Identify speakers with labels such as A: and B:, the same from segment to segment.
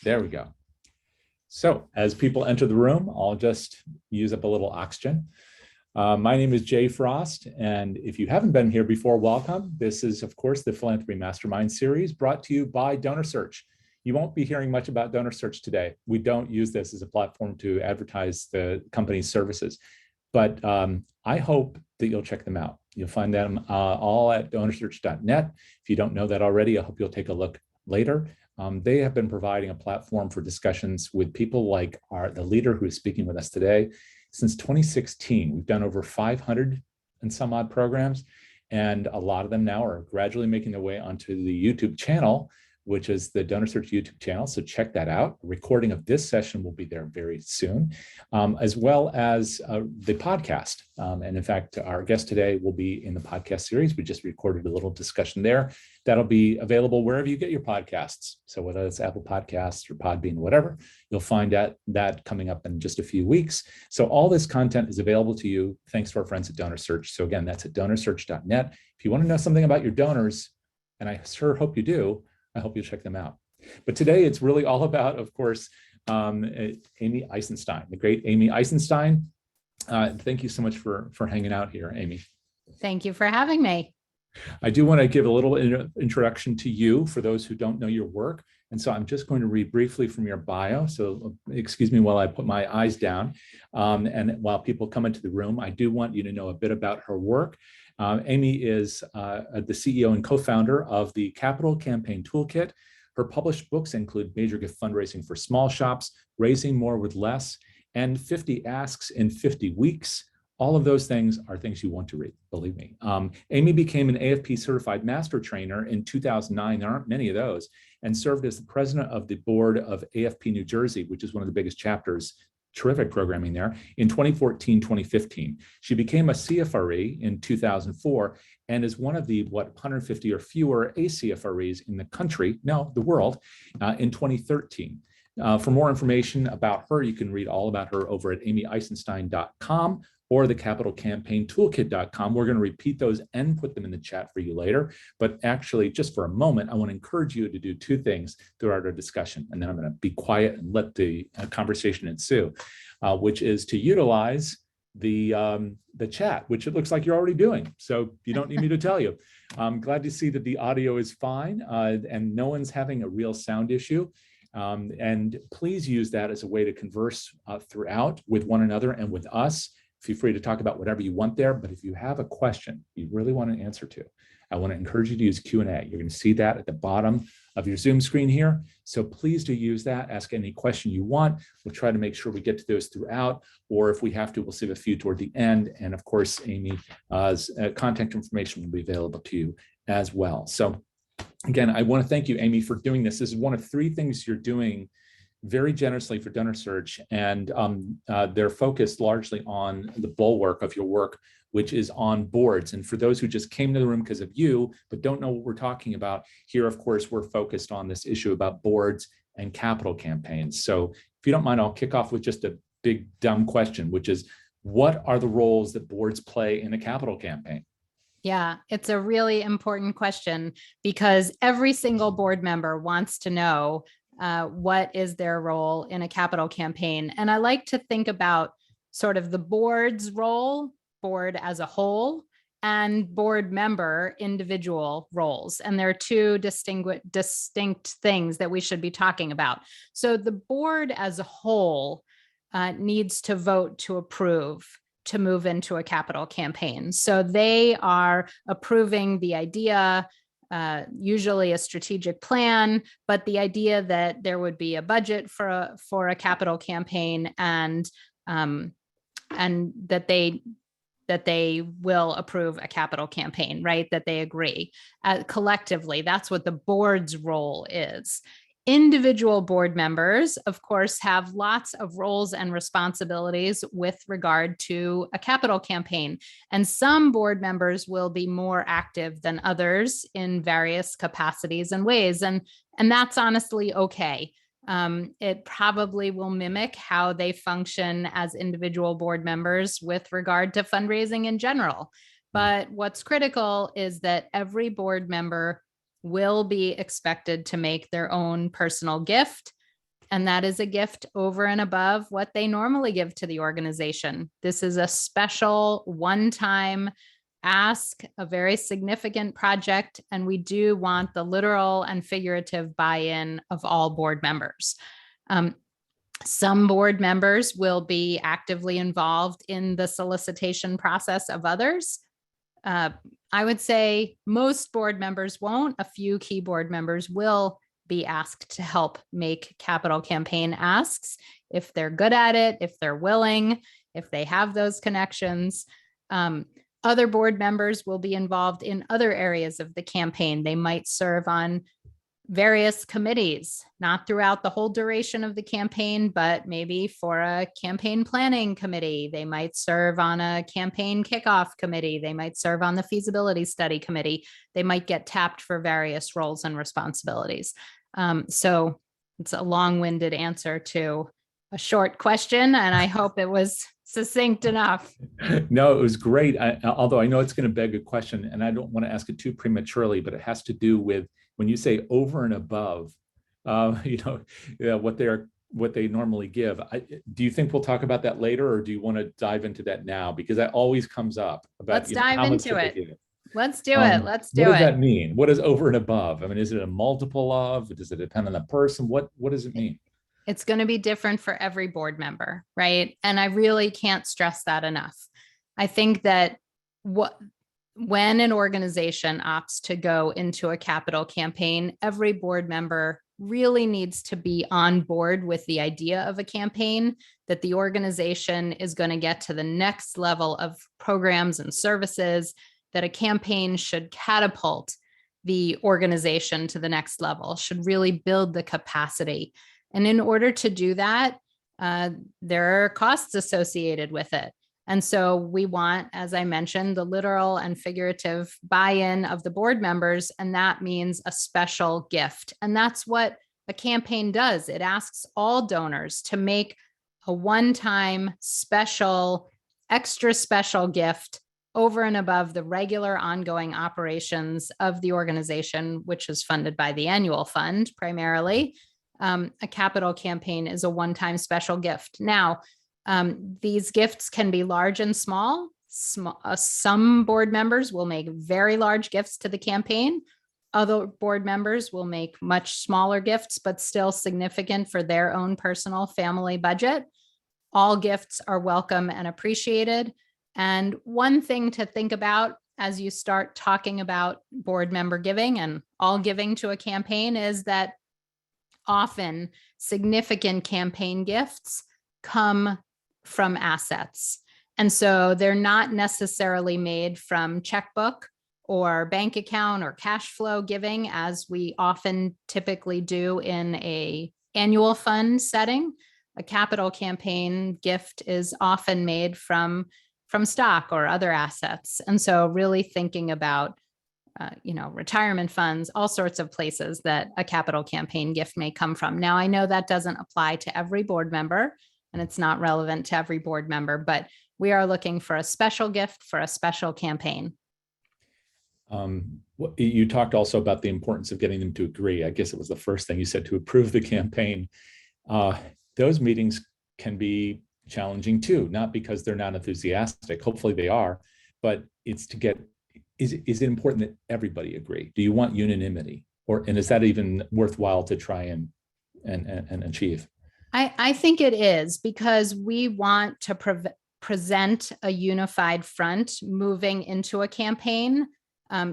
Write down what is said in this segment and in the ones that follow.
A: There we go. So as people enter the room, I'll just use up a little oxygen. My name is Jay Frost, and if you haven't been here before, welcome. This is, of course, the Philanthropy Mastermind series brought to you by DonorSearch. You won't be hearing much about DonorSearch today. We don't use this as a platform to advertise the company's services, but I hope that you'll check them out. You'll find them all at DonorSearch.net. If you don't know that already, I hope you'll take a look later. They have been providing a platform for discussions with people like the leader who is speaking with us today. Since 2016, we've done over 500 and some odd programs, and a lot of them now are gradually making their way onto the YouTube channel, which is the DonorSearch YouTube channel. So check that out. A recording of this session will be there very soon, as well as the podcast. And in fact, our guest today will be in the podcast series. We just recorded a little discussion there. That'll be available wherever you get your podcasts. So whether it's Apple Podcasts or Podbean, whatever, you'll find that coming up in just a few weeks. So all this content is available to you thanks to our friends at DonorSearch. So again, that's at DonorSearch.net. If you want to know something about your donors, and I sure hope you do, I hope you check them out. But today it's really all about, of course, Amy Eisenstein, the great Amy Eisenstein. Thank you so much for hanging out here, Amy.
B: Thank you for having me.
A: I do want to give a little introduction to you for those who don't know your work. And so I'm just going to read briefly from your bio. So excuse me while I put my eyes down. And while people come into the room, I do want you to know a bit about her work. Amy is the CEO and co-founder of the Capital Campaign Toolkit. Her published books include Major Gift Fundraising for Small Shops, Raising More with Less, and 50 Asks in 50 Weeks. All of those things are things you want to read, believe me. Amy became an AFP certified master trainer in 2009. There aren't many of those, and served as the president of the board of AFP New Jersey, which is one of the biggest chapters. Terrific programming there, in 2014, 2015. She became a CFRE in 2004 and is one of the, 150 or fewer ACFREs in the country, no, the world, in 2013. For more information about her, you can read all about her over at amyeisenstein.com or the capitalcampaigntoolkit.com. We're going to repeat those and put them in the chat for you later. But actually, just for a moment, I want to encourage you to do two things throughout our discussion. And then I'm going to be quiet and let the conversation ensue, which is to utilize the chat, which it looks like you're already doing. So you don't need me to tell you. I'm glad to see that the audio is fine and no one's having a real sound issue. And please use that as a way to converse throughout with one another and with us. Feel free to talk about whatever you want there, but if you have a question you really want an answer to, I want to encourage you to use Q&A. You're going to see that at the bottom of your Zoom screen here. So please do use that. Ask any question you want. We'll try to make sure we get to those throughout, or if we have to, we'll save a few toward the end. And of course, Amy's contact information will be available to you as well. So again, I want to thank you, Amy, for doing this. This is one of three things you're doing very generously for DonorSearch, and they're focused largely on the bulwark of your work, which is on boards. And for those who just came to the room because of you, but don't know what we're talking about, here, of course, we're focused on this issue about boards and capital campaigns. So if you don't mind, I'll kick off with just a big, dumb question, which is, what are the roles that boards play in a capital campaign?
B: Yeah, it's a really important question because every single board member wants to know what is their role in a capital campaign. And I like to think about sort of the board's role, board as a whole, and board member individual roles. And there are two distinct things that we should be talking about. So the board as a whole needs to vote to approve to move into a capital campaign. So they are approving the idea, usually a strategic plan, but the idea that there would be a budget for a capital campaign and that they will approve a capital campaign, right? That they agree collectively. That's what the board's role is. Individual board members, of course, have lots of roles and responsibilities with regard to a capital campaign. And some board members will be more active than others in various capacities and ways. And that's honestly okay. It probably will mimic how they function as individual board members with regard to fundraising in general. But what's critical is that every board member will be expected to make their own personal gift And that is a gift over and above what they normally give to the organization. This is a special one-time ask, a very significant project, and we do want the literal and figurative buy-in of all board members. Some board members will be actively involved in the solicitation process of others. I would say most board members won't. A few key board members will be asked to help make capital campaign asks if they're good at it, if they're willing, if they have those connections. Other board members will be involved in other areas of the campaign. They might serve on various committees, not throughout the whole duration of the campaign, but maybe for a campaign planning committee. They might serve on a campaign kickoff committee. They might serve on the feasibility study committee. They might get tapped for various roles and responsibilities. So it's a long-winded answer to a short question, and I hope it was succinct enough.
A: No, it was great. Although I know it's going to beg a question, and I don't want to ask it too prematurely, but it has to do with when you say over and above, what they normally give. Do you think we'll talk about that later, or do you want to dive into that now? Because that always comes up.
B: Let's dive into it. Let's do it. Let's do it.
A: What does that mean? What is over and above? I mean, is it a multiple of? Does it depend on the person? What does it mean?
B: It's going to be different for every board member, right? And I really can't stress that enough. I think that when an organization opts to go into a capital campaign, every board member really needs to be on board with the idea of a campaign, that the organization is going to get to the next level of programs and services, that a campaign should catapult the organization to the next level, should really build the capacity. And in order to do that, there are costs associated with it. And so we want, as I mentioned, the literal and figurative buy-in of the board members, and that means a special gift. And that's what a campaign does. It asks all donors to make a one-time special, extra special gift over and above the regular ongoing operations of the organization, which is funded by the annual fund primarily. A capital campaign is a one-time special gift. Now, these gifts can be large and small. Some board members will make very large gifts to the campaign. Other board members will make much smaller gifts, but still significant for their own personal family budget. All gifts are welcome and appreciated. And one thing to think about as you start talking about board member giving and all giving to a campaign is that often significant campaign gifts come from assets. And so they're not necessarily made from checkbook or bank account or cash flow giving, as we often typically do in an annual fund setting. A capital campaign gift is often made from stock or other assets. And so really thinking about retirement funds, all sorts of places that a capital campaign gift may come from. Now, I know that doesn't apply to every board member, and it's not relevant to every board member, but we are looking for a special gift for a special campaign.
A: You talked also about the importance of getting them to agree. I guess it was the first thing you said, to approve the campaign. Those meetings can be challenging too, not because they're not enthusiastic. Hopefully they are, but it's to get, is it important that everybody agree? Do you want unanimity, and is that even worthwhile to try and achieve?
B: I think it is, because we want to present a unified front moving into a campaign.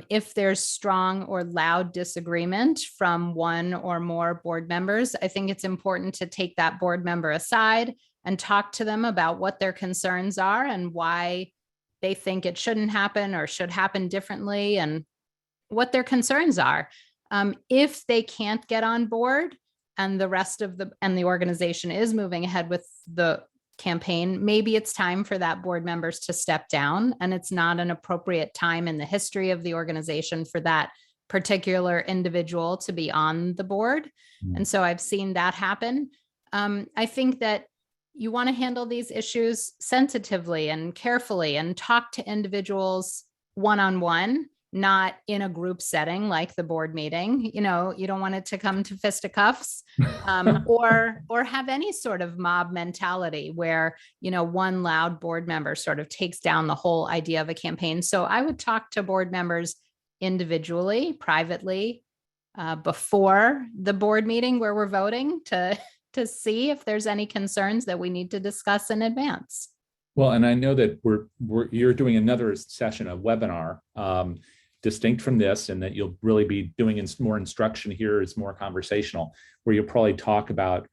B: If there's strong or loud disagreement from one or more board members, I think it's important to take that board member aside and talk to them about what their concerns are and why they think it shouldn't happen or should happen differently, and what their concerns are. If they can't get on board and the rest of the organization is moving ahead with the campaign, maybe it's time for that board members to step down, and it's not an appropriate time in the history of the organization for that particular individual to be on the board. And so I've seen that happen. I think that you want to handle these issues sensitively and carefully and talk to individuals one-on-one, not in a group setting like the board meeting. You know, you don't want it to come to fisticuffs, or have any sort of mob mentality where, you know, one loud board member sort of takes down the whole idea of a campaign. So I would talk to board members individually, privately, before the board meeting where we're voting to see if there's any concerns that we need to discuss in advance.
A: Well, and I know that you're doing another session, a webinar, distinct from this, and that you'll really be doing more instruction here. It's more conversational, where you'll probably talk about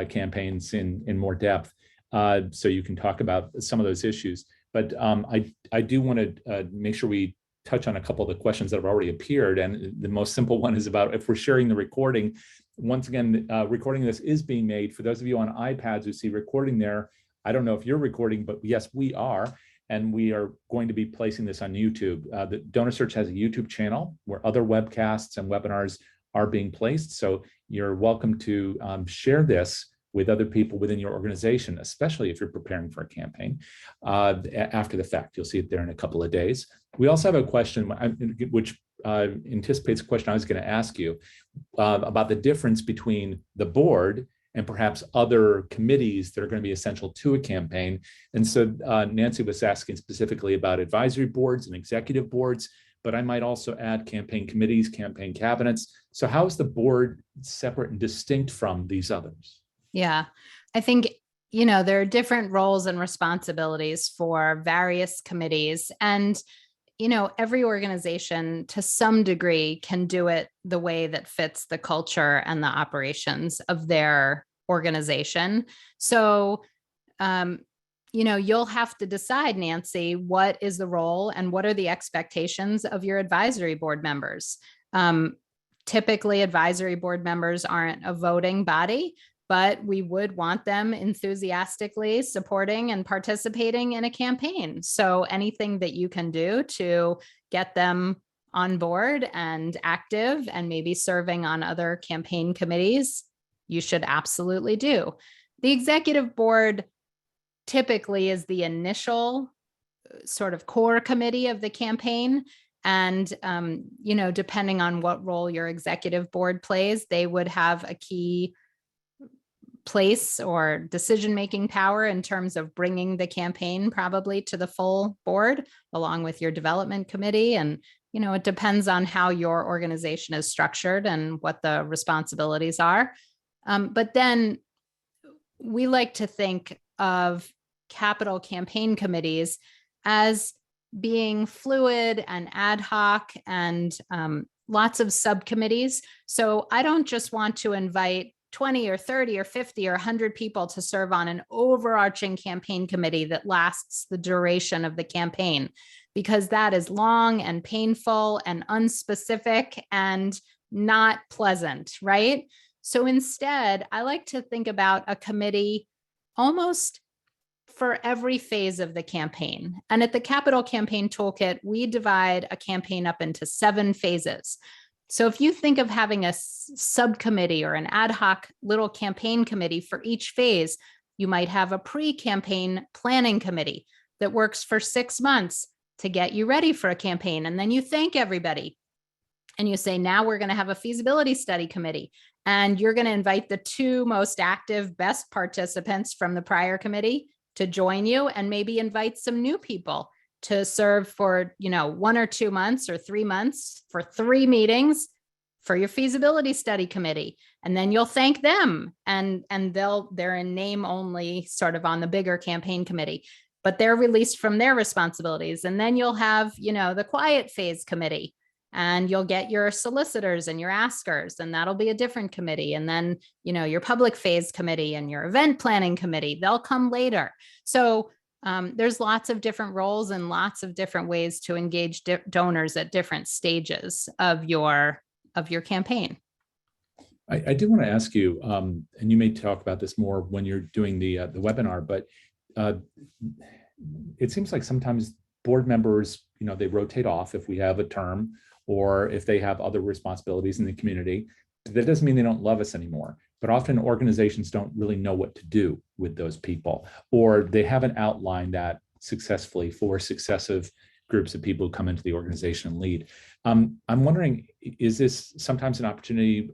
A: campaigns in more depth, so you can talk about some of those issues. But I do want to make sure we touch on a couple of the questions that have already appeared, and the most simple one is about if we're sharing the recording. Once again, recording this is being made. For those of you on iPads who see recording there, I don't know if you're recording, but yes, we are. And we are going to be placing this on YouTube. The DonorSearch has a YouTube channel where other webcasts and webinars are being placed. So you're welcome to share this with other people within your organization, especially if you're preparing for a campaign after the fact. You'll see it there in a couple of days. We also have a question, which anticipates a question I was going to ask you about the difference between the board and perhaps other committees that are going to be essential to a campaign. And so Nancy was asking specifically about advisory boards and executive boards, but I might also add campaign committees, campaign cabinets. So how is the board separate and distinct from these others?
B: Yeah, I think, you know, there are different roles and responsibilities for various committees. And you know, every organization to some degree can do it the way that fits the culture and the operations of their organization. So, you know, you'll have to decide, Nancy, what is the role and what are the expectations of your advisory board members? Typically, advisory board members aren't a voting body, but we would want them enthusiastically supporting and participating in a campaign. So anything that you can do to get them on board and active and maybe serving on other campaign committees, you should absolutely do. The executive board typically is the initial sort of core committee of the campaign. And, you know, depending on what role your executive board plays, they would have a key place or decision-making power in terms of bringing the campaign probably to the full board, along with your development committee. And, you know, it depends on how your organization is structured and what the responsibilities are. But then we like to think of capital campaign committees as being fluid and ad hoc and lots of subcommittees. So I don't just want to invite 20 or 30 or 50 or 100 people to serve on an overarching campaign committee that lasts the duration of the campaign, because that is long and painful and unspecific and not pleasant, right? So instead, I like to think about a committee almost for every phase of the campaign. And at the Capital Campaign Toolkit, we divide a campaign up into 7 phases. So if you think of having a subcommittee or an ad hoc little campaign committee for each phase, you might have a pre-campaign planning committee that works for 6 months to get you ready for a campaign. And then you thank everybody and you say, now we're going to have a feasibility study committee. And you're going to invite the 2 most active, best participants from the prior committee to join you, and maybe invite some new people to serve for, you know, 1 or 2 months or 3 months for 3 meetings for your feasibility study committee. And then you'll thank them, and they're in name only sort of on the bigger campaign committee, but they're released from their responsibilities. And then you'll have, you know, the quiet phase committee, and you'll get your solicitors and your askers, and that'll be a different committee. And then, you know, your public phase committee and your event planning committee, they'll come later. So there's lots of different roles and lots of different ways to engage donors at different stages of your campaign.
A: I do want to ask you, and you may talk about this more when you're doing the webinar, but it seems like sometimes board members, you know, they rotate off if we have a term or if they have other responsibilities in the community. That doesn't mean they don't love us anymore, but often organizations don't really know what to do with those people, or they haven't outlined that successfully for successive groups of people who come into the organization and lead. I'm wondering, is this sometimes an opportunity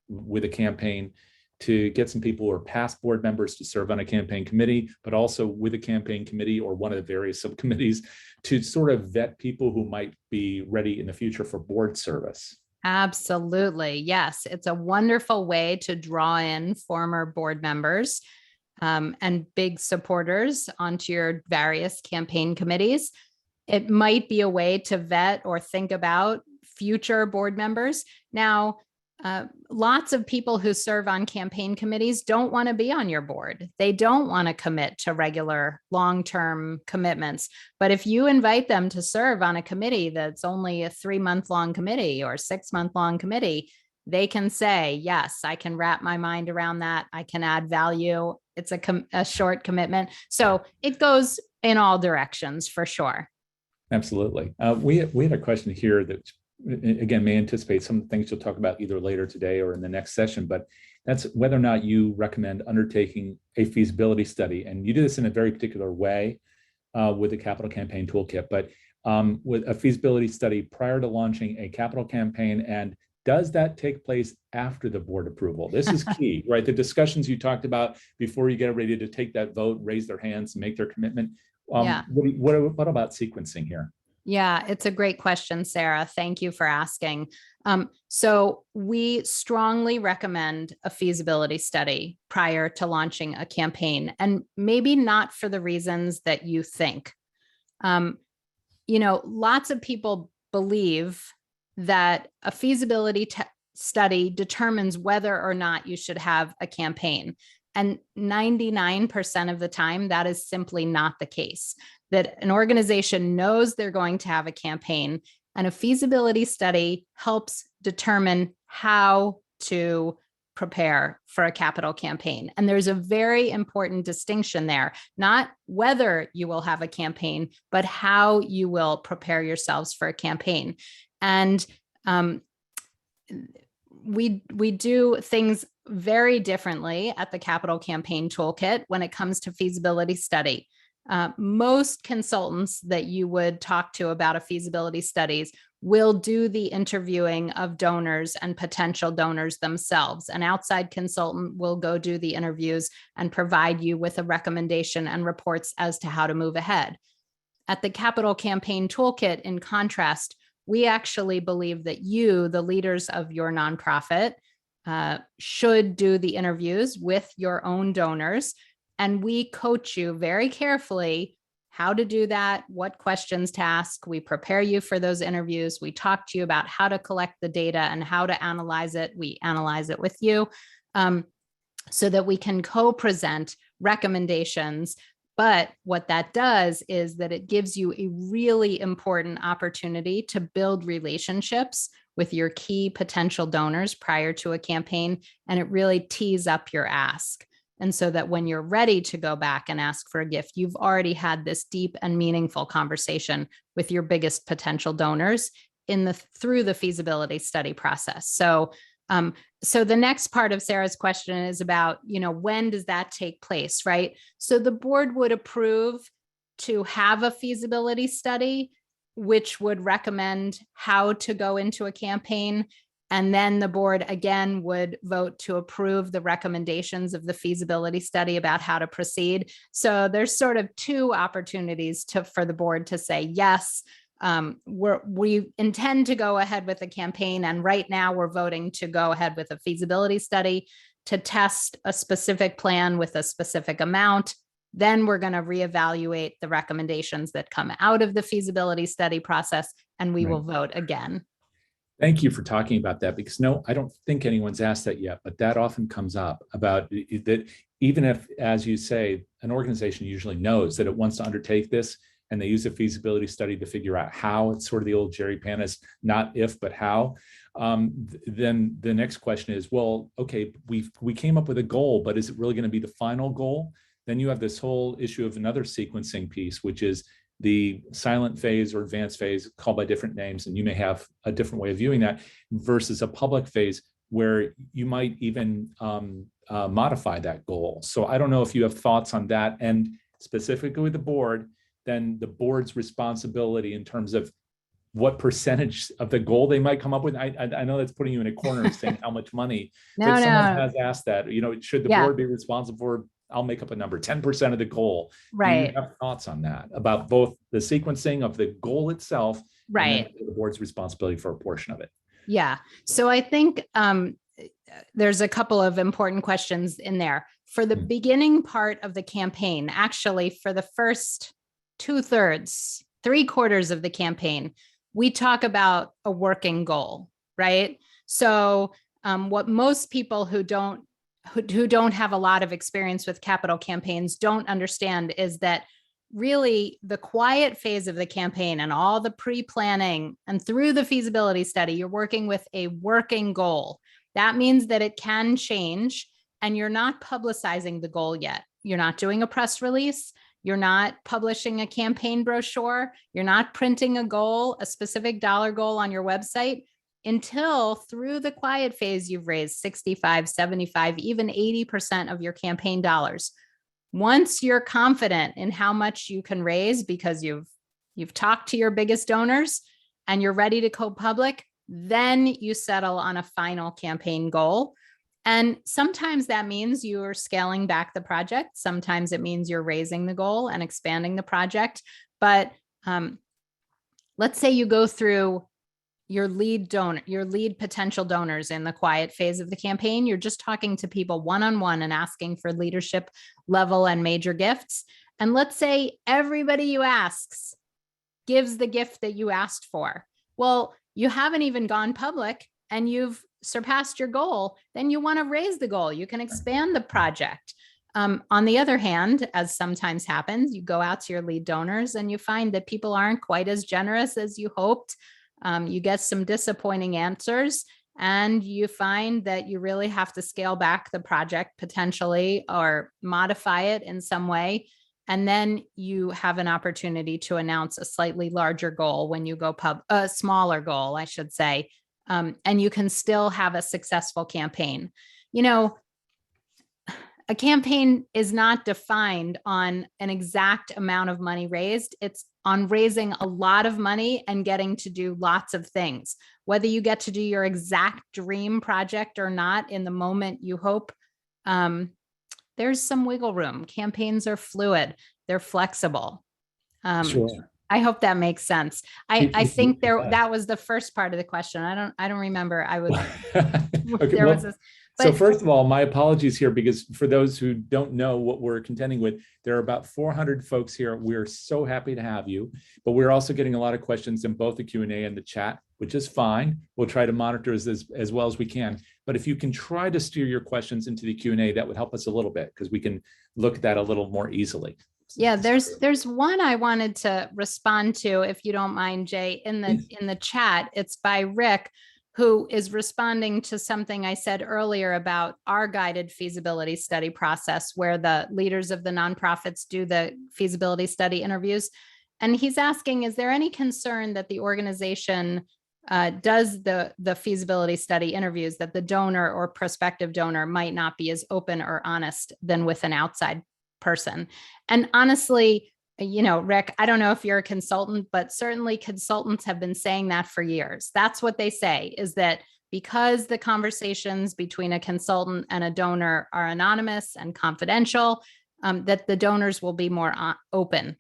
A: with a campaign to get some people who are past board members to serve on a campaign committee, but also with a campaign committee or one of the various subcommittees to sort of vet people who might be ready in the future for board service?
B: Absolutely. Yes. It's a wonderful way to draw in former board members and big supporters onto your various campaign committees. It might be a way to vet or think about future board members. Now, lots of people who serve on campaign committees don't want to be on your board. They don't want to commit to regular long-term commitments. But if you invite them to serve on a committee that's only a 3-month-long committee or 6-month-long committee, they can say, yes, I can wrap my mind around that. I can add value. It's a short commitment. So it goes in all directions for sure.
A: Absolutely. We had a question here that, again, may anticipate some things you'll talk about either later today or in the next session, but that's whether or not you recommend undertaking a feasibility study. And you do this in a very particular way with the Capital Campaign Toolkit, but with a feasibility study prior to launching a capital campaign. And does that take place after the board approval? This is key, right? The discussions you talked about before you get ready to take that vote, raise their hands and make their commitment.
B: Yeah.
A: What about sequencing here?
B: Yeah, it's a great question, Sarah. Thank you for asking. So we strongly recommend a feasibility study prior to launching a campaign, and maybe not for the reasons that you think. Lots of people believe that a feasibility study determines whether or not you should have a campaign. And 99% of the time, that is simply not the case. That an organization knows they're going to have a campaign, and a feasibility study helps determine how to prepare for a capital campaign. And there's a very important distinction there, not whether you will have a campaign, but how you will prepare yourselves for a campaign. And we do things very differently at the Capital Campaign Toolkit when it comes to feasibility study. Most consultants that you would talk to about a feasibility studies will do the interviewing of donors and potential donors themselves. An outside consultant will go do the interviews and provide you with a recommendation and reports as to how to move ahead. At the Capital Campaign Toolkit, in contrast, we actually believe that you, the leaders of your nonprofit, should do the interviews with your own donors. And we coach you very carefully how to do that, what questions to ask. We prepare you for those interviews. We talk to you about how to collect the data and how to analyze it. We analyze it with you so that we can co-present recommendations. But what that does is that it gives you a really important opportunity to build relationships with your key potential donors prior to a campaign, and it really tees up your ask. And so that when you're ready to go back and ask for a gift, you've already had this deep and meaningful conversation with your biggest potential donors through the feasibility study process. So the next part of Sarah's question is about, when does that take place, right? So the board would approve to have a feasibility study, which would recommend how to go into a campaign. And then the board again would vote to approve the recommendations of the feasibility study about how to proceed. So there's sort of two opportunities for the board to say, yes, we intend to go ahead with a campaign. And right now we're voting to go ahead with a feasibility study to test a specific plan with a specific amount. Then we're going to reevaluate the recommendations that come out of the feasibility study process, and we will vote again.
A: Thank you for talking about that, because no, I don't think anyone's asked that yet, but that often comes up about that. Even if, as you say, an organization usually knows that it wants to undertake this, and they use a feasibility study to figure out how. It's sort of the old Jerry Panis, not if, but how. Then the next question is, well, okay, we came up with a goal, but is it really going to be the final goal? Then you have this whole issue of another sequencing piece, which is the silent phase or advanced phase, called by different names, and you may have a different way of viewing that, versus a public phase where you might even modify that goal. So I don't know if you have thoughts on that, and specifically with the board, then the board's responsibility in terms of what percentage of the goal they might come up with. I know that's putting you in a corner saying how much money, but someone has asked that, you know, should the board be responsible for, I'll make up a number, 10% of the goal.
B: Right.
A: Do you have thoughts on that about both the sequencing of the goal itself,
B: right,
A: and then the board's responsibility for a portion of it?
B: Yeah. So I think there's a couple of important questions in there. For the beginning part of the campaign, actually for the first 2/3, 3/4 of the campaign, we talk about a working goal, right? So what most people who don't have a lot of experience with capital campaigns don't understand is that really the quiet phase of the campaign and all the pre-planning and through the feasibility study, you're working with a working goal. That means that it can change and you're not publicizing the goal yet. You're not doing a press release. You're not publishing a campaign brochure. You're not printing a goal, a specific dollar goal on your website until through the quiet phase, you've raised 65, 75, even 80% of your campaign dollars. Once you're confident in how much you can raise because you've talked to your biggest donors and you're ready to go public, then you settle on a final campaign goal. And sometimes that means you're scaling back the project. Sometimes it means you're raising the goal and expanding the project. But let's say you go through your lead potential donors in the quiet phase of the campaign. You're just talking to people one-on-one and asking for leadership level and major gifts. And let's say everybody you ask gives the gift that you asked for. Well, you haven't even gone public and you've surpassed your goal. Then you want to raise the goal. You can expand the project. On the other hand, as sometimes happens, you go out to your lead donors and you find that people aren't quite as generous as you hoped. You get some disappointing answers and you find that you really have to scale back the project potentially or modify it in some way. And then you have an opportunity to announce a slightly larger goal when you go a smaller goal, I should say. And you can still have a successful campaign. You know, a campaign is not defined on an exact amount of money raised. It's on raising a lot of money and getting to do lots of things. Whether you get to do your exact dream project or not in the moment you hope, there's some wiggle room. Campaigns are fluid. They're flexible.
A: Sure.
B: I hope that makes sense. I think that was the first part of the question. I don't remember.
A: Okay, was this. So first of all, my apologies here, because for those who don't know what we're contending with, there are about 400 folks here. We're so happy to have you, but we're also getting a lot of questions in both the Q&A and the chat, which is fine. We'll try to monitor as well as we can. But if you can try to steer your questions into the Q&A, that would help us a little bit because we can look at that a little more easily.
B: Yeah, there's one I wanted to respond to, if you don't mind, Jay, in the chat. It's by Rick, who is responding to something I said earlier about our guided feasibility study process, where the leaders of the nonprofits do the feasibility study interviews. And he's asking, is there any concern that the organization does the feasibility study interviews, that the donor or prospective donor might not be as open or honest than with an outside person? And honestly, you know, Rick, I don't know if you're a consultant, but certainly consultants have been saying that for years. That's what they say, is that because the conversations between a consultant and a donor are anonymous and confidential, that the donors will be more open.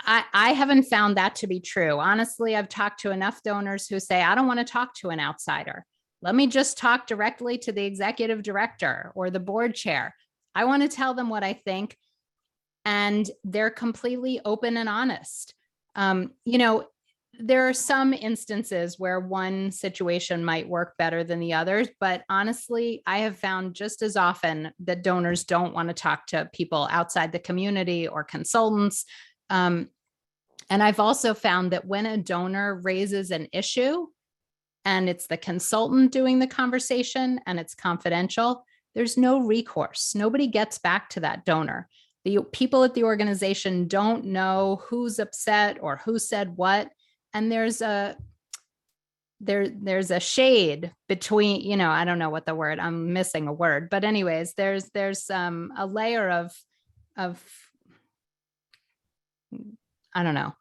B: I haven't found that to be true. Honestly, I've talked to enough donors who say, I don't want to talk to an outsider. Let me just talk directly to the executive director or the board chair. I want to tell them what I think. And they're completely open and honest. You know, there are some instances where one situation might work better than the others, but honestly, I have found just as often that donors don't want to talk to people outside the community or consultants. And I've also found that when a donor raises an issue and it's the consultant doing the conversation and it's confidential, there's no recourse. Nobody gets back to that donor. The people at the organization don't know who's upset or who said what. And there's a shade between, you know, I don't know what the word, I'm missing a word, but anyways, there's a layer of I don't know,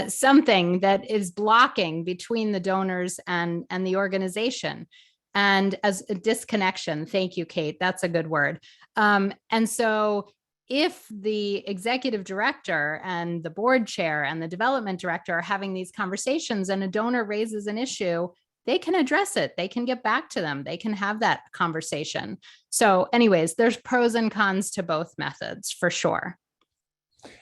B: something that is blocking between the donors and the organization. And as a disconnection, thank you, Kate, that's a good word. And so if the executive director and the board chair and the development director are having these conversations and a donor raises an issue, they can address it. They can get back to them. They can have that conversation. So anyways, there's pros and cons to both methods for sure.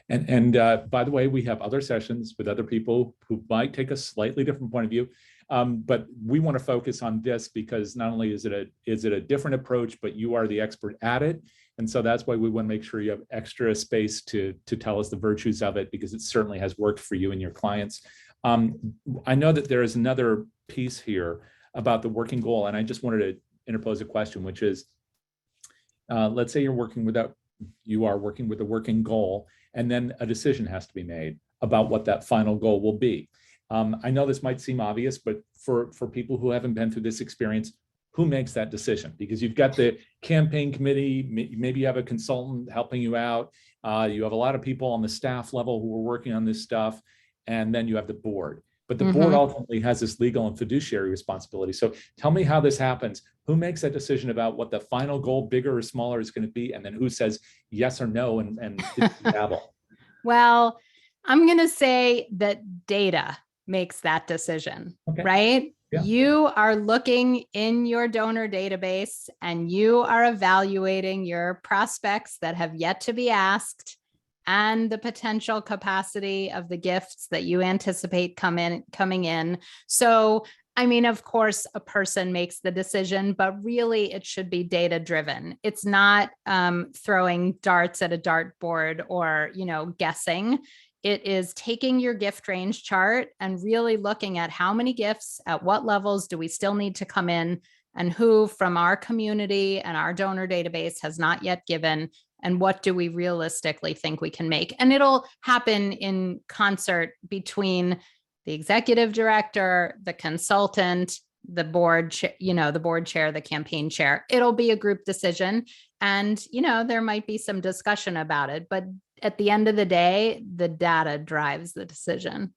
A: And by the way, we have other sessions with other people who might take a slightly different point of view. But we want to focus on this because not only is it a different approach, but you are the expert at it. And so that's why we want to make sure you have extra space to tell us the virtues of it, because it certainly has worked for you and your clients. I know that there is another piece here about the working goal, and I just wanted to interpose a question, which is, let's say you are working with a working goal, and then a decision has to be made about what that final goal will be. I know this might seem obvious, but for people who haven't been through this experience, who makes that decision? Because you've got the campaign committee, maybe you have a consultant helping you out, you have a lot of people on the staff level who are working on this stuff, and then you have the board. But the board ultimately has this legal and fiduciary responsibility. So tell me how this happens. Who makes that decision about what the final goal, bigger or smaller, is going to be? And then who says yes or no and dabble?
B: Well, I'm going to say that data makes that decision, right? Yeah. You are looking in your donor database and you are evaluating your prospects that have yet to be asked and the potential capacity of the gifts that you anticipate coming in. So, I mean, of course, a person makes the decision, but really it should be data driven. It's not throwing darts at a dartboard or, guessing. It is taking your gift range chart and really looking at how many gifts, at what levels do we still need to come in, and who from our community and our donor database has not yet given, and what do we realistically think we can make. And it'll happen in concert between the executive director, the consultant, the board, the board chair, the campaign chair. It'll be a group decision. And, there might be some discussion about it, but at the end of the day, the data drives the decision.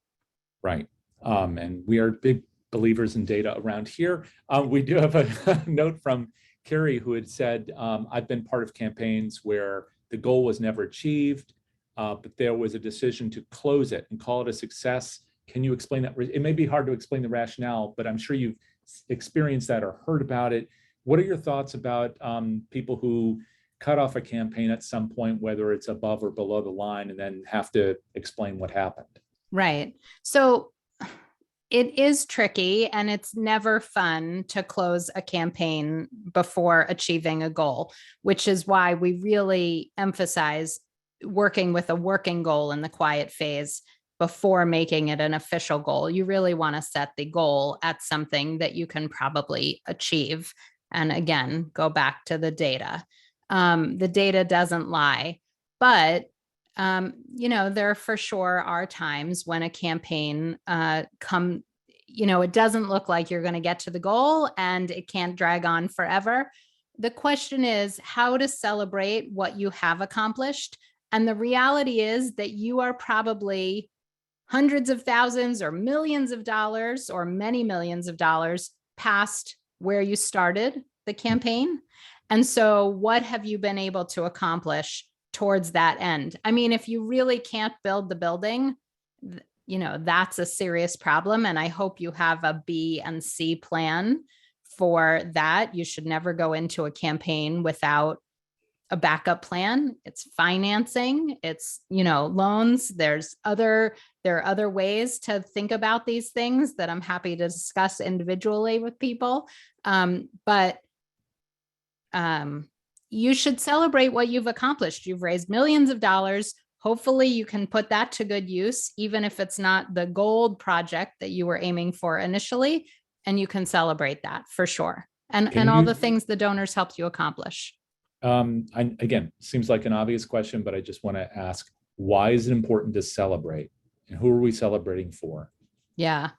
A: Right. And we are big believers in data around here. We do have a note from Carrie who had said, I've been part of campaigns where the goal was never achieved, but there was a decision to close it and call it a success. Can you explain that? It may be hard to explain the rationale, but I'm sure you've experienced that or heard about it. What are your thoughts about people who cut off a campaign at some point, whether it's above or below the line, and then have to explain what happened?
B: Right. So it is tricky, and it's never fun to close a campaign before achieving a goal, which is why we really emphasize working with a working goal in the quiet phase before making it an official goal. You really want to set the goal at something that you can probably achieve. And again, go back to the data. The data doesn't lie, but there for sure are times when a campaign it doesn't look like you're going to get to the goal and it can't drag on forever. The question is how to celebrate what you have accomplished. And the reality is that you are probably hundreds of thousands or millions of dollars or many millions of dollars past where you started the campaign. And so what have you been able to accomplish towards that end? I mean, if you really can't build the building, that's a serious problem. And I hope you have a B and C plan for that. You should never go into a campaign without a backup plan. It's financing, it's, loans. There are other ways to think about these things that I'm happy to discuss individually with people. But you should celebrate what you've accomplished. You've raised millions of dollars. Hopefully you can put that to good use, even if it's not the gold project that you were aiming for initially, and you can celebrate that for sure. And all the things the donors helped you accomplish.
A: Again, seems like an obvious question, but I just want to ask, why is it important to celebrate? And who are we celebrating for?
B: Yeah.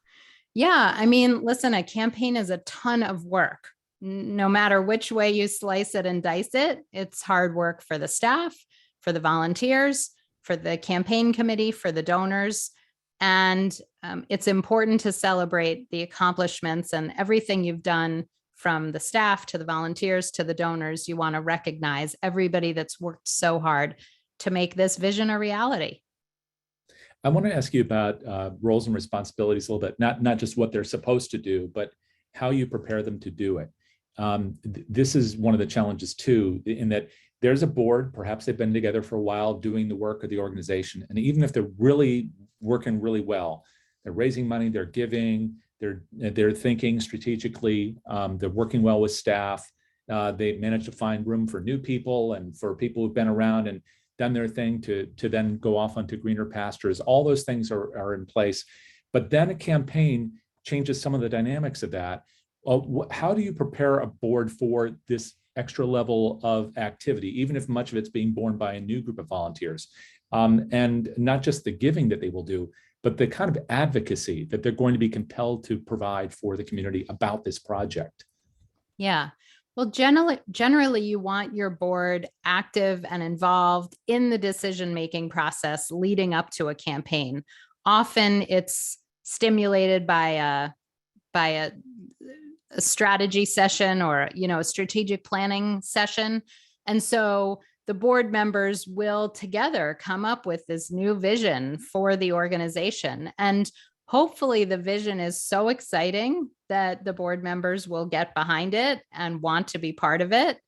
B: I mean, listen, a campaign is a ton of work. No matter which way you slice it and dice it, it's hard work for the staff, for the volunteers, for the campaign committee, for the donors. And it's important to celebrate the accomplishments and everything you've done, from the staff to the volunteers to the donors. You want to recognize everybody that's worked so hard to make this vision a reality.
A: I want to ask you about roles and responsibilities a little bit, not just what they're supposed to do, but how you prepare them to do it. This is one of the challenges too, in that there's a board, perhaps they've been together for a while doing the work of the organization. And even if they're really working really well, they're raising money, they're giving, they're thinking strategically, they're working well with staff. They managed to find room for new people and for people who've been around and done their thing to then go off onto greener pastures. All those things are in place. But then a campaign changes some of the dynamics of that. How do you prepare a board for this extra level of activity, even if much of it's being borne by a new group of volunteers? And not just the giving that they will do, but the kind of advocacy that they're going to be compelled to provide for the community about this project.
B: Yeah. Well, generally, you want your board active and involved in the decision-making process leading up to a campaign. Often it's stimulated by a strategy session or, a strategic planning session. And so the board members will together come up with this new vision for the organization. And hopefully the vision is so exciting that the board members will get behind it and want to be part of it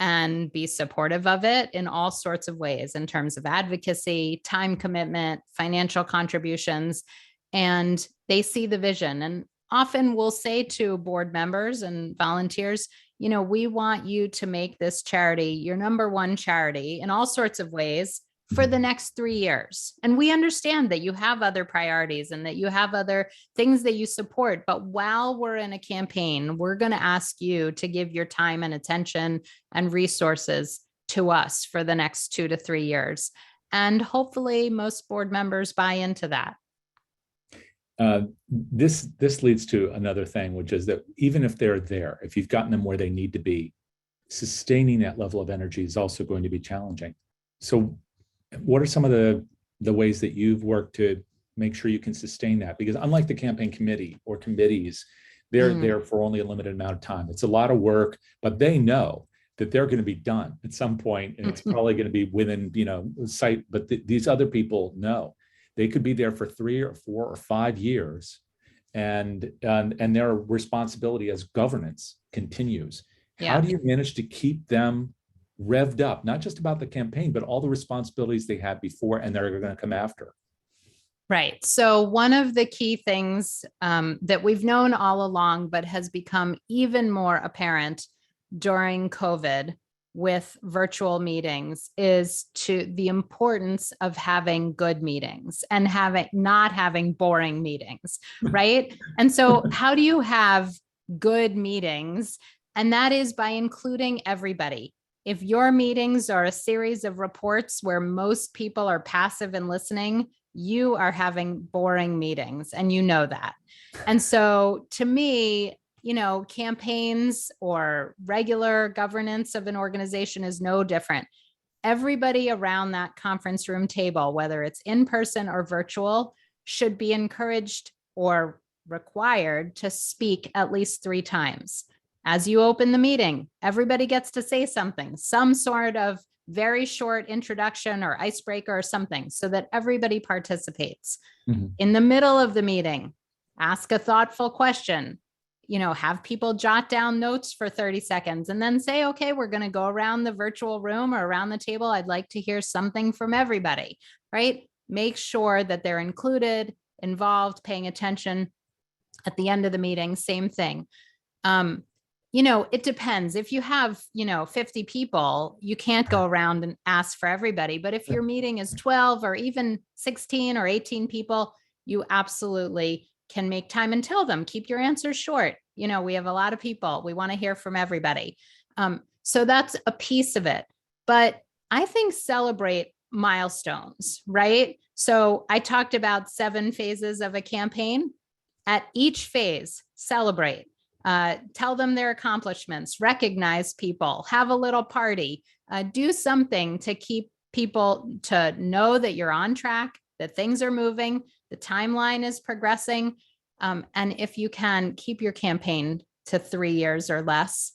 B: and be supportive of it in all sorts of ways, in terms of advocacy, time commitment, financial contributions, and they see the vision. And often we'll say to board members and volunteers, we want you to make this charity your number one charity in all sorts of ways for the next 3 years. And we understand that you have other priorities and that you have other things that you support. But while we're in a campaign, we're going to ask you to give your time and attention and resources to us for the next 2 to 3 years. And hopefully most board members buy into that.
A: This leads to another thing, which is that even if they're there, if you've gotten them where they need to be, sustaining that level of energy is also going to be challenging. So what are some of the ways that you've worked to make sure you can sustain that? Because unlike the campaign committee or committees, they're there for only a limited amount of time. It's a lot of work, but they know that they're going to be done at some point, and it's probably going to be within, sight. But these other people know they could be there for 3 or 4 or 5 years, and their responsibility as governance continues.
B: Yeah.
A: How do you manage to keep them revved up, not just about the campaign, but all the responsibilities they had before and they're going to come after?
B: Right. So one of the key things that we've known all along, but has become even more apparent during COVID with virtual meetings, is the importance of having good meetings and not having boring meetings, right? And so how do you have good meetings? And that is by including everybody. If your meetings are a series of reports where most people are passive and listening, you are having boring meetings, and you know that. And so to me, campaigns or regular governance of an organization is no different. Everybody around that conference room table, whether it's in person or virtual, should be encouraged or required to speak at least 3 times. As you open the meeting, everybody gets to say something, some sort of very short introduction or icebreaker or something, so that everybody participates. Mm-hmm. In the middle of the meeting, ask a thoughtful question, have people jot down notes for 30 seconds and then say, okay, we're going to go around the virtual room or around the table. I'd like to hear something from everybody, right? Make sure that they're included, involved, paying attention. At the end of the meeting, same thing. It depends. If you have, 50 people, you can't go around and ask for everybody. But if your meeting is 12 or even 16 or 18 people, you absolutely can make time and tell them, keep your answers short. We have a lot of people. We want to hear from everybody. So that's a piece of it. But I think celebrate milestones, right? So I talked about 7 phases of a campaign. At each phase, celebrate. Tell them their accomplishments, recognize people, have a little party, do something to keep people to know that you're on track, that things are moving, the timeline is progressing. And if you can keep your campaign to 3 years or less,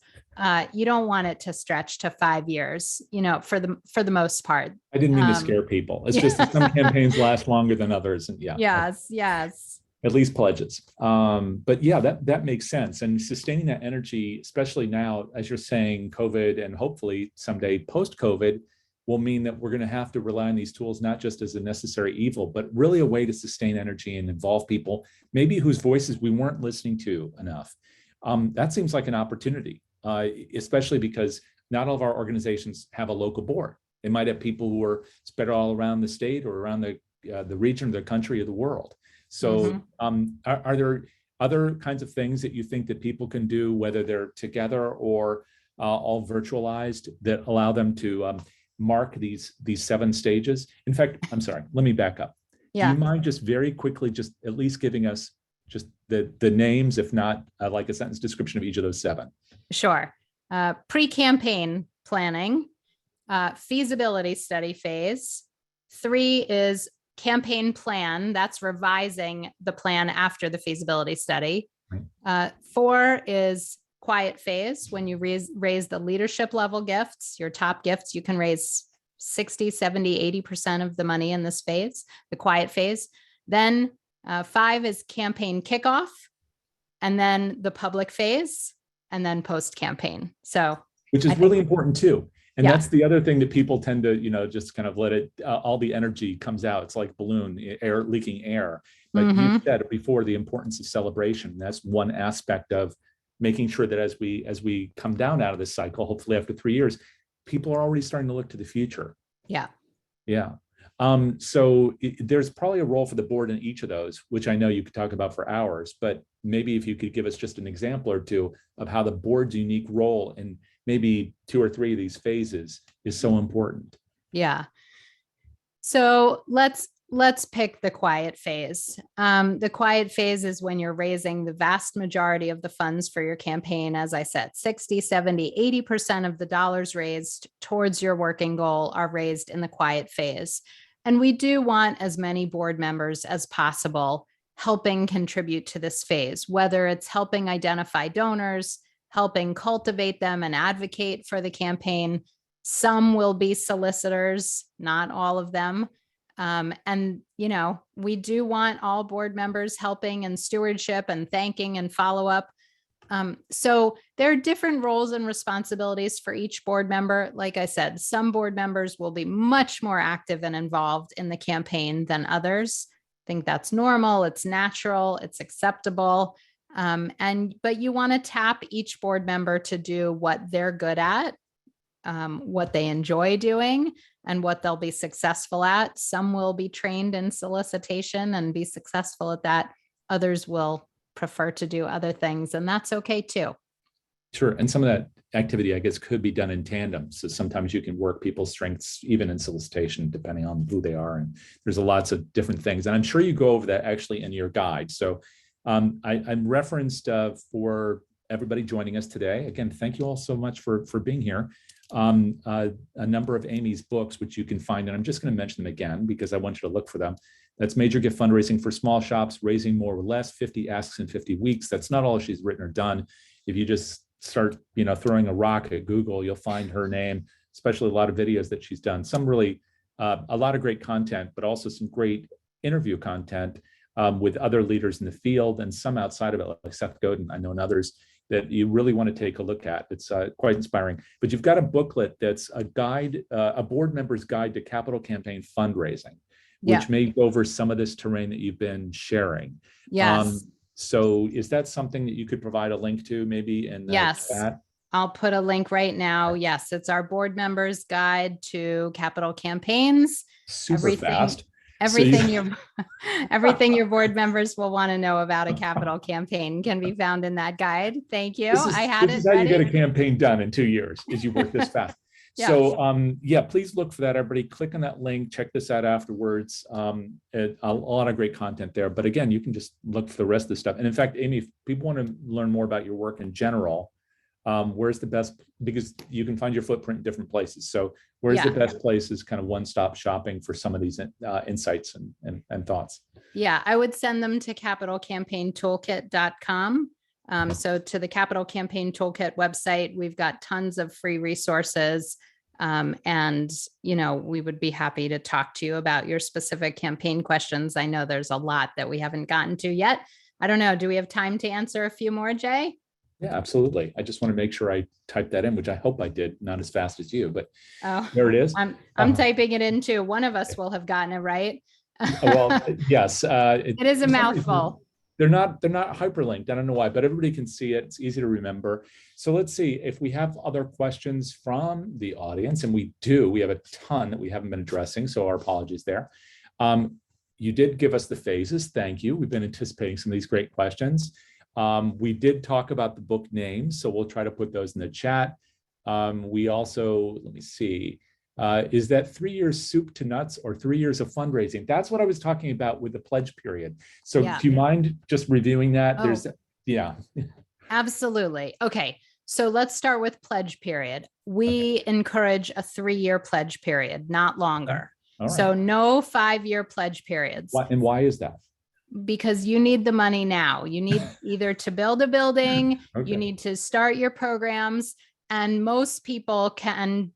B: you don't want it to stretch to 5 years, for the most part.
A: I didn't mean to scare people. It's just that some campaigns last longer than others. And
B: Yes.
A: At least pledges. But yeah, that makes sense. And sustaining that energy, especially now, as you're saying, COVID and hopefully someday post-COVID will mean that we're going to have to rely on these tools, not just as a necessary evil, but really a way to sustain energy and involve people, maybe whose voices we weren't listening to enough. That seems like an opportunity, especially because not all of our organizations have a local board. They might have people who are spread all around the state or around the region, the country, or the world. So are there other kinds of things that you think that people can do, whether they're together or all virtualized, that allow them to mark these 7 stages? In fact, I'm sorry, let me back up. Do you mind just very quickly, just at least giving us just the names, if not like a sentence description of each of those 7?
B: Sure. Pre-campaign planning, feasibility study phase. 3 is campaign plan. That's revising the plan after the feasibility study.
A: Right.
B: 4 is quiet phase, when you raise the leadership level gifts, your top gifts. You can raise 60, 70, 80% of the money in this phase, the quiet phase. Then 5 is campaign kickoff, and then the public phase, and then post-campaign. So,
A: which is really important too. And
B: Yeah.
A: that's the other thing that people tend to, just kind of let it, all the energy comes out. It's like balloon, air, leaking air. But you said it before, the importance of celebration. That's one aspect of making sure that as we come down out of this cycle, hopefully after 3 years, people are already starting to look to the future.
B: Yeah.
A: So there's probably a role for the board in each of those, which I know you could talk about for hours, but maybe if you could give us just an example or two of how the board's unique role in maybe 2 or 3 of these phases is so important.
B: Yeah. So let's pick the quiet phase. The quiet phase is when you're raising the vast majority of the funds for your campaign. As I said, 60, 70, 80% of the dollars raised towards your working goal are raised in the quiet phase. And we do want as many board members as possible helping contribute to this phase, whether it's helping identify donors, helping cultivate them and advocate for the campaign. Some will be solicitors, not all of them. And, we do want all board members helping in stewardship and thanking and follow up. So there are different roles and responsibilities for each board member. Like I said, some board members will be much more active and involved in the campaign than others. I think that's normal. It's natural. It's acceptable. But you want to tap each board member to do what they're good at, what they enjoy doing, and what they'll be successful at. Some will be trained in solicitation and be successful at that. Others will prefer to do other things, and that's okay too.
A: Sure. And some of that activity, I guess, could be done in tandem. So sometimes you can work people's strengths, even in solicitation, depending on who they are. And there's lots of different things. And I'm sure you go over that actually in your guide. So I'm referenced for everybody joining us today. Again, thank you all so much for being here. A number of Amy's books, which you can find, and I'm just going to mention them again because I want you to look for them. That's Major Gift Fundraising for Small Shops, Raising More with Less, 50 Asks in 50 Weeks. That's not all she's written or done. If you just start, throwing a rock at Google, you'll find her name, especially a lot of videos that she's done. Some really, a lot of great content, but also some great interview content with other leaders in the field and some outside of it, like Seth Godin, I know, and others that you really want to take a look at. It's quite inspiring. But you've got a booklet that's a guide, a board member's guide to capital campaign fundraising, which may go over some of this terrain that you've been sharing.
B: Yes.
A: So is that something that you could provide a link to maybe in the chat?
B: I'll put a link right now. Yes, it's our board members guide to capital campaigns.
A: Super fast.
B: Everything your board members will want to know about a capital campaign can be found in that guide. Thank you.
A: This is how you get a campaign done in 2 years, is you work this fast. Yes. So please look for that, everybody. Click on that link, check this out afterwards. A lot of great content there. But again, you can just look for the rest of the stuff. And in fact, Amy, if people want to learn more about your work in general, Where's the best, because you can find your footprint in different places. So where's the best places, kind of one-stop shopping for some of these insights and thoughts?
B: Yeah, I would send them to capitalcampaigntoolkit.com. So to the Capital Campaign Toolkit website, we've got tons of free resources. And, we would be happy to talk to you about your specific campaign questions. I know there's a lot that we haven't gotten to yet. I don't know. Do we have time to answer a few more, Jay?
A: Yeah, absolutely. I just want to make sure I typed that in, which I hope I did, not as fast as you, but
B: Oh,
A: there it is.
B: I'm typing it in too. One of us will have gotten it right.
A: Well, yes.
B: It is a mouthful.
A: They're not hyperlinked. I don't know why, but everybody can see it. It's easy to remember. So let's see if we have other questions from the audience, and we do. We have a ton that we haven't been addressing, so our apologies there. You did give us the phases. Thank you. We've been anticipating some of these great questions. We did talk about the book names, so we'll try to put those in the chat. We also, let me see, is that 3 years soup to nuts or 3 years of fundraising? That's what I was talking about with the pledge period. So do you mind just reviewing that?
B: Oh,
A: yeah.
B: Absolutely. Okay. So let's start with pledge period. We encourage a 3-year pledge period, not longer.
A: Right.
B: So no 5-year pledge periods.
A: And why is that?
B: Because you need the money now. You need either to build a building, you need to start your programs, and most people can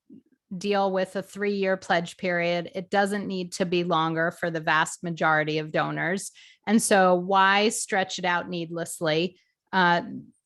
B: deal with a 3-year pledge period. It doesn't need to be longer for the vast majority of donors. And so why stretch it out needlessly?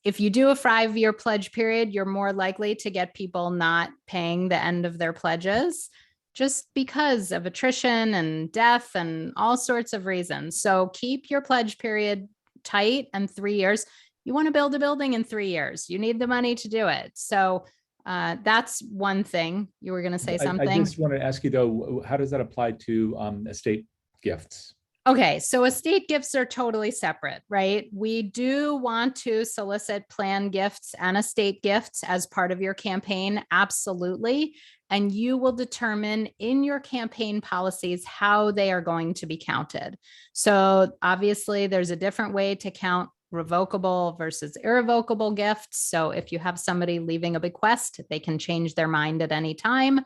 B: If you do a 5-year pledge period, you're more likely to get people not paying the end of their pledges, just because of attrition and death and all sorts of reasons. So keep your pledge period tight and 3 years. You want to build a building in 3 years. You need the money to do it. So that's one thing. You were going to say something.
A: I just want to ask you though, how does that apply to estate gifts?
B: Okay, so estate gifts are totally separate, right? We do want to solicit planned gifts and estate gifts as part of your campaign, absolutely. And you will determine in your campaign policies how they are going to be counted. So obviously there's a different way to count revocable versus irrevocable gifts. So if you have somebody leaving a bequest, they can change their mind at any time.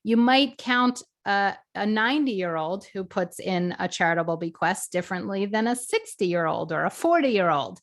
B: You might count a 90-year-old who puts in a charitable bequest differently than a 60-year-old or a 40-year-old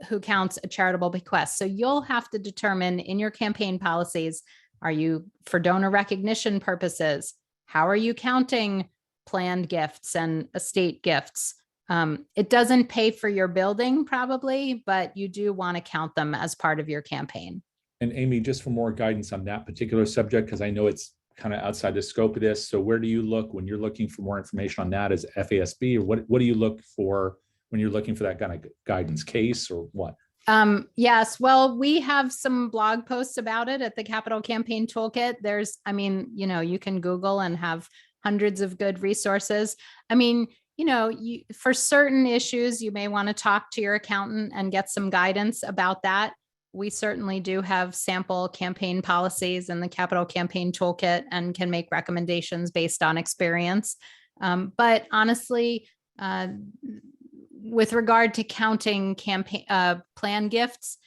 B: who counts a charitable bequest. So you'll have to determine in your campaign policies, are you for donor recognition purposes? How are you counting planned gifts and estate gifts? It doesn't pay for your building probably, but you do want to count them as part of your campaign.
A: And Amy, just for more guidance on that particular subject, because I know it's kind of outside the scope of this. So where do you look when you're looking for more information on that? As FASB, or what do you look for when you're looking for that kind of guidance, case or what?
B: Yes, well, we have some blog posts about it at the Capital Campaign Toolkit. There's, you can Google and have hundreds of good resources. For certain issues, you may want to talk to your accountant and get some guidance about that. We certainly do have sample campaign policies in the Capital Campaign Toolkit and can make recommendations based on experience. But honestly, with regard to counting campaign plan gifts,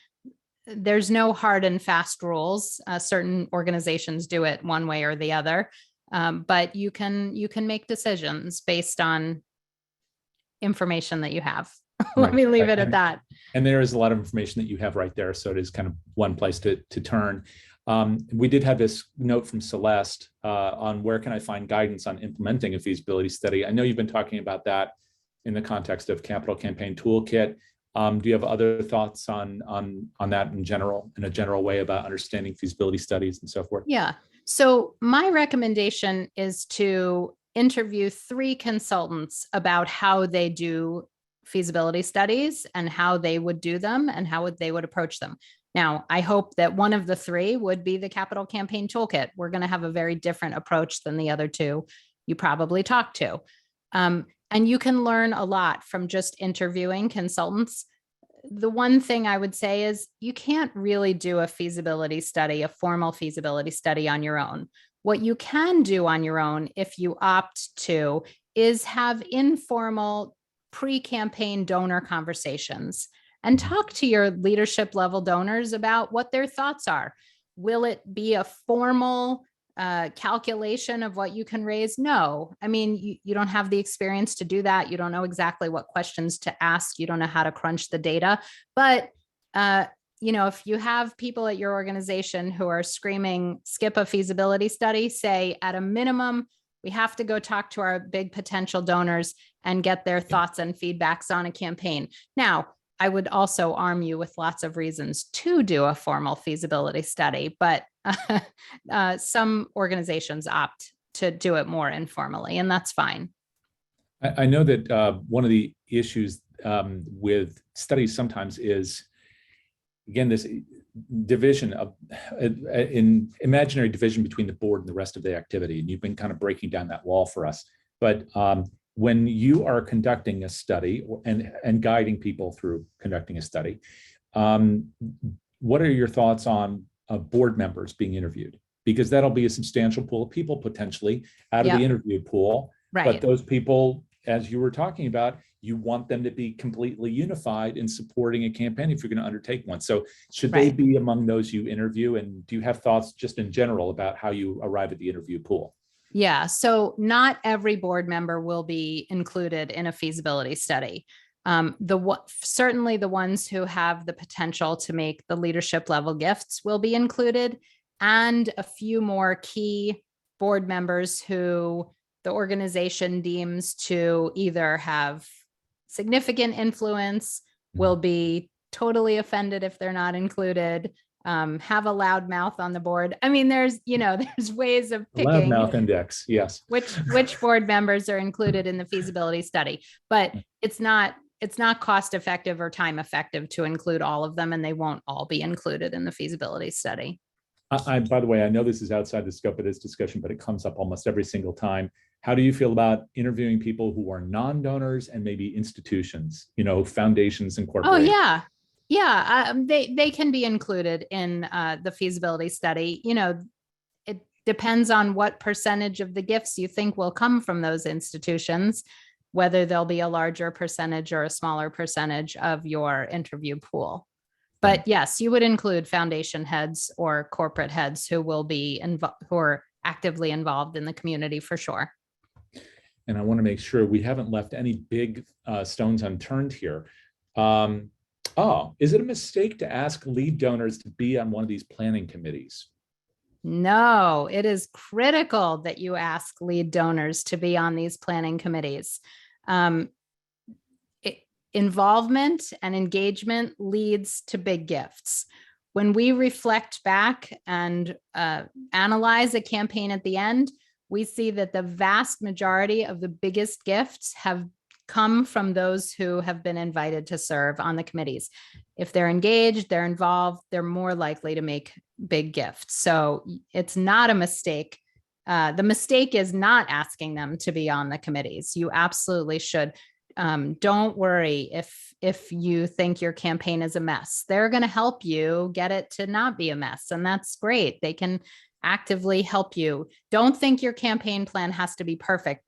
B: there's no hard and fast rules. Certain organizations do it one way or the other, but you can make decisions based on information that you have. Let me leave it at that.
A: And there is a lot of information that you have right there. So it is kind of one place to turn. We did have this note from Celeste on where can I find guidance on implementing a feasibility study. I know you've been talking about that in the context of Capital Campaign Toolkit. Do you have other thoughts on that in a general way about understanding feasibility studies and so forth?
B: Yeah. So my recommendation is to interview 3 consultants about how they do feasibility studies and how they would do them and how they would approach them. Now, I hope that one of the 3 would be the Capital Campaign Toolkit. We're going to have a very different approach than the other 2 you probably talked to. And you can learn a lot from just interviewing consultants. The one thing I would say is you can't really do a feasibility study, a formal feasibility study on your own. What you can do on your own, if you opt to, is have informal pre-campaign donor conversations. and talk to your leadership level donors about what their thoughts are. Will it be a formal calculation of what you can raise? No. I mean, you don't have the experience to do that. You don't know exactly what questions to ask. You don't know how to crunch the data. But, if you have people at your organization who are screaming, skip a feasibility study, say at a minimum, we have to go talk to our big potential donors and get their thoughts and feedbacks on a campaign. Now, I would also arm you with lots of reasons to do a formal feasibility study, but some organizations opt to do it more informally, and that's fine.
A: I know that one of the issues with studies sometimes is, again, this division of in imaginary division between the board and the rest of the activity. And you've been kind of breaking down that wall for us. But when you are conducting a study and guiding people through conducting a study, what are your thoughts on board members being interviewed? Because that'll be a substantial pool of people potentially out of the interview pool.
B: Right.
A: But those people, as you were talking about, you want them to be completely unified in supporting a campaign if you're going to undertake one. So should they be among those you interview? And do you have thoughts just in general about how you arrive at the interview pool?
B: Yeah, so every board member will be included in a feasibility study. Certainly the ones who have the potential to make the leadership level gifts will be included, and a few more key board members who the organization deems to either have significant influence, will be totally offended if they're not included, have a loud mouth on the board. I mean, there's ways of picking
A: loud mouth index, yes,
B: which board members are included in the feasibility study, but it's not cost effective or time effective to include all of them, and they won't all be included in the feasibility study.
A: By the way, I know this is outside the scope of this discussion, but it comes up almost every single time. How do you feel about interviewing people who are non-donors and maybe institutions, foundations and corporations?
B: Oh, yeah. They can be included in the feasibility study. It depends on what percentage of the gifts you think will come from those institutions, whether there'll be a larger percentage or a smaller percentage of your interview pool. But yes, you would include foundation heads or corporate heads who will be who are actively involved in the community for sure.
A: And I want to make sure we haven't left any big stones unturned here. Is it a mistake to ask lead donors to be on one of these planning committees?
B: No, it is critical that you ask lead donors to be on these planning committees. Involvement and engagement leads to big gifts. When we reflect back and analyze a campaign at the end, we see that the vast majority of the biggest gifts have come from those who have been invited to serve on the committees. If they're engaged, they're involved, they're more likely to make big gifts. So it's not a mistake. The mistake is not asking them to be on the committees. You absolutely should. Don't worry if you think your campaign is a mess. They're going to help you get it to not be a mess. And that's great. They can actively help you. Don't think your campaign plan has to be perfect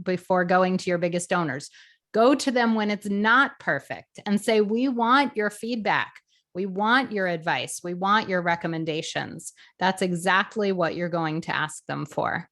B: before going to your biggest donors. Go to them when it's not perfect and say, we want your feedback. We want your advice. We want your recommendations. That's exactly what you're going to ask them for.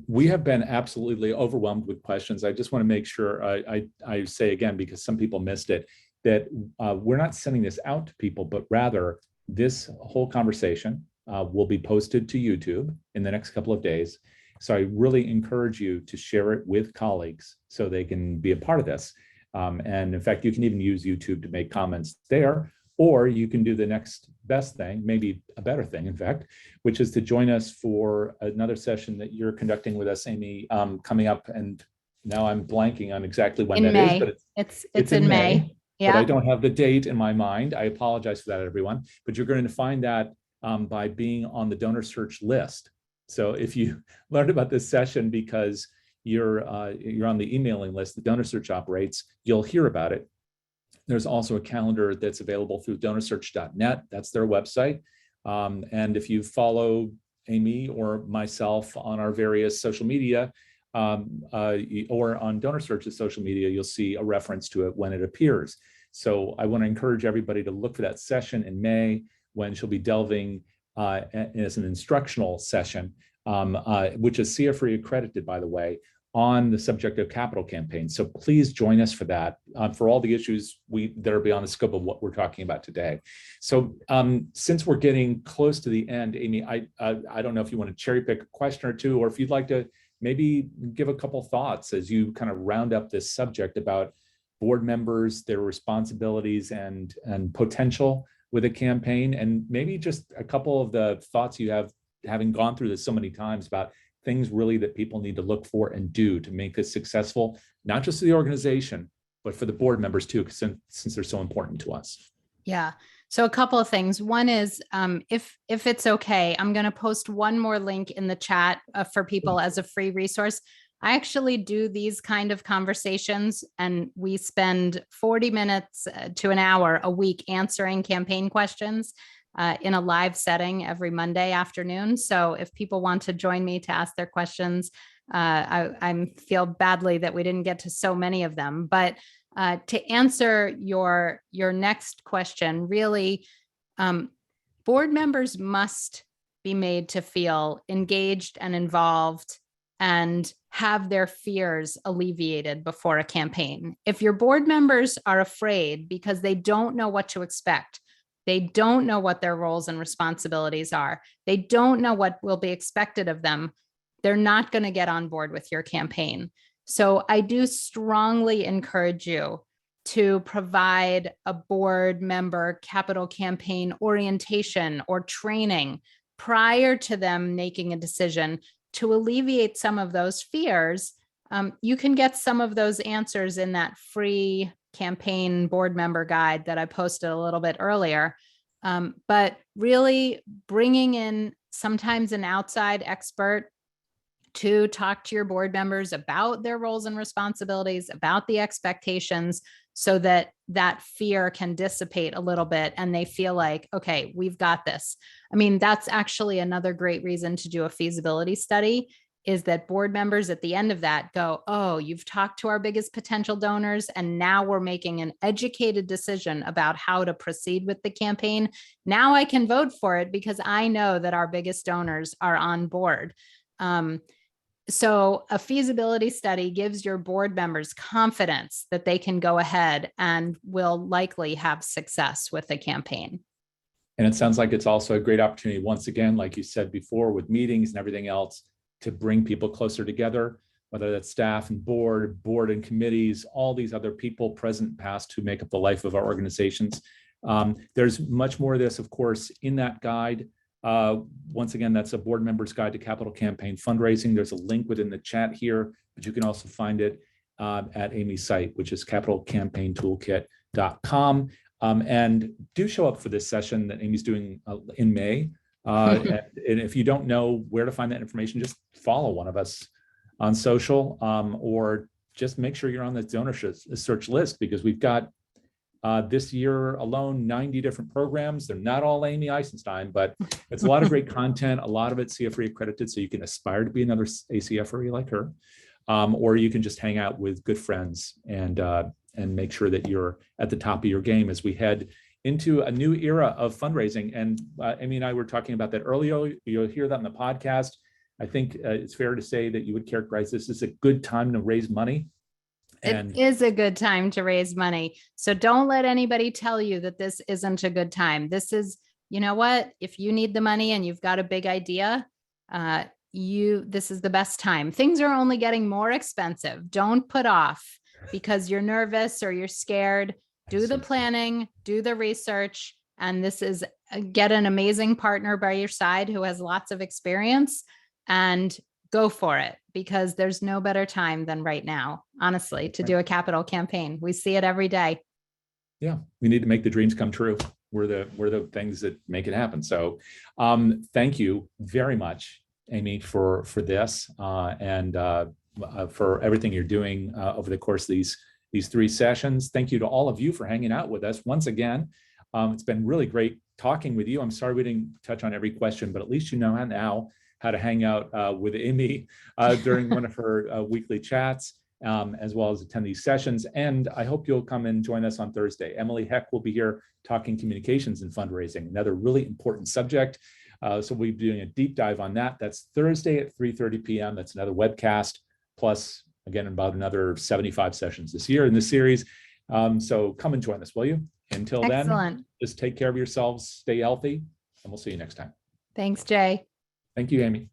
A: We have been absolutely overwhelmed with questions. I just want to make sure I say again, because some people missed it, that we're not sending this out to people, but rather this whole conversation will be posted to YouTube in the next couple of days. So I really encourage you to share it with colleagues so they can be a part of this. And in fact, you can even use YouTube to make comments there, or you can do the next best thing, maybe a better thing, in fact, which is to join us for another session that you're conducting with us, Amy, coming up. And now I'm blanking on exactly when that is, but
B: it's in May. Yeah.
A: But I don't have the date in my mind. I apologize for that, everyone. But you're going to find that by being on the DonorSearch list. So if you learned about this session because you're on the emailing list that DonorSearch operates, you'll hear about it. There's also a calendar that's available through donorsearch.net. That's their website. And if you follow Amy or myself on our various social media or on DonorSearch's social media, you'll see a reference to it when it appears. So I want to encourage everybody to look for that session in May when she'll be delving as an instructional session, which is CFRE accredited, by the way, on the subject of capital campaigns. So please join us for that, for all the issues that are beyond the scope of what we're talking about today. So since we're getting close to the end, Amy, I don't know if you want to cherry pick a question or two, or if you'd like to maybe give a couple thoughts as you kind of round up this subject about board members, their responsibilities and potential with a campaign, and maybe just a couple of the thoughts you have, having gone through this so many times, about things really that people need to look for and do to make this successful, not just for the organization, but for the board members too, since they're so important to us.
B: Yeah. So a couple of things. One is, if it's okay, I'm going to post one more link in the chat for people as a free resource. I actually do these kind of conversations, and we spend 40 minutes to an hour a week answering campaign questions in a live setting every Monday afternoon. So if people want to join me to ask their questions, I feel badly that we didn't get to so many of them. But to answer your next question, really, board members must be made to feel engaged and involved and have their fears alleviated before a campaign. If your board members are afraid because they don't know what to expect, they don't know what their roles and responsibilities are, they don't know what will be expected of them, they're not going to get on board with your campaign. So I do strongly encourage you to provide a board member capital campaign orientation or training prior to them making a decision to alleviate some of those fears. You can get some of those answers in that free campaign board member guide that I posted a little bit earlier. But really bringing in sometimes an outside expert to talk to your board members about their roles and responsibilities, about the expectations, so that that fear can dissipate a little bit and they feel like, okay, we've got this. I mean, that's actually another great reason to do a feasibility study, is that board members at the end of that go, oh, you've talked to our biggest potential donors, and now we're making an educated decision about how to proceed with the campaign. Now I can vote for it because I know that our biggest donors are on board. So a feasibility study gives your board members confidence that they can go ahead and will likely have success with the campaign.
A: And it sounds like it's also a great opportunity, once again, like you said before, with meetings and everything else, to bring people closer together, whether that's staff and board and committees, all these other people, present and past, who make up the life of our organizations. There's much more of this, of course, in that guide. Once again, that's a board member's guide to capital campaign fundraising. There's a link within the chat here, but you can also find it at Amy's site, which is capitalcampaigntoolkit.com. And do show up for this session that Amy's doing in May. And if you don't know where to find that information, just follow one of us on social, or just make sure you're on the DonorSearch list, because we've got this year alone 90 different programs. They're not all Amy Eisenstein, but it's a lot of great content, a lot of it CFRE accredited, so you can aspire to be another ACFRE like her, or you can just hang out with good friends and make sure that you're at the top of your game as we head into a new era of fundraising. And Amy and I were talking about that earlier. You'll hear that in the podcast. I think it's fair to say that you would characterize this as a good time to raise money.
B: It is a good time to raise money. So don't let anybody tell you that this isn't a good time. This is, you know what, if you need the money and you've got a big idea, this is the best time. Things are only getting more expensive. Don't put off because you're nervous or you're scared. Do the planning, do the research, and this is get an amazing partner by your side who has lots of experience, and go for it, because there's no better time than right now, honestly, to do a capital campaign. We see it every day.
A: Yeah, we need to make the dreams come true. We're the things that make it happen. So thank you very much, Amy, for this and for everything you're doing over the course of these 3 sessions. Thank you to all of you for hanging out with us once again. It's been really great talking with you. I'm sorry we didn't touch on every question, but at least you know now how to hang out with Amy during one of her weekly chats. as well as attend these sessions. And I hope you'll come and join us on Thursday. Emily Heck will be here talking communications and fundraising, another really important subject. So we'll be doing a deep dive on that. That's Thursday at 3:30 p.m. That's another webcast, plus, again, about another 75 sessions this year in this series. So come and join us, will you? Until then, just take care of yourselves, stay healthy, and we'll see you next time.
B: Thanks, Jay.
A: Thank you, Amy.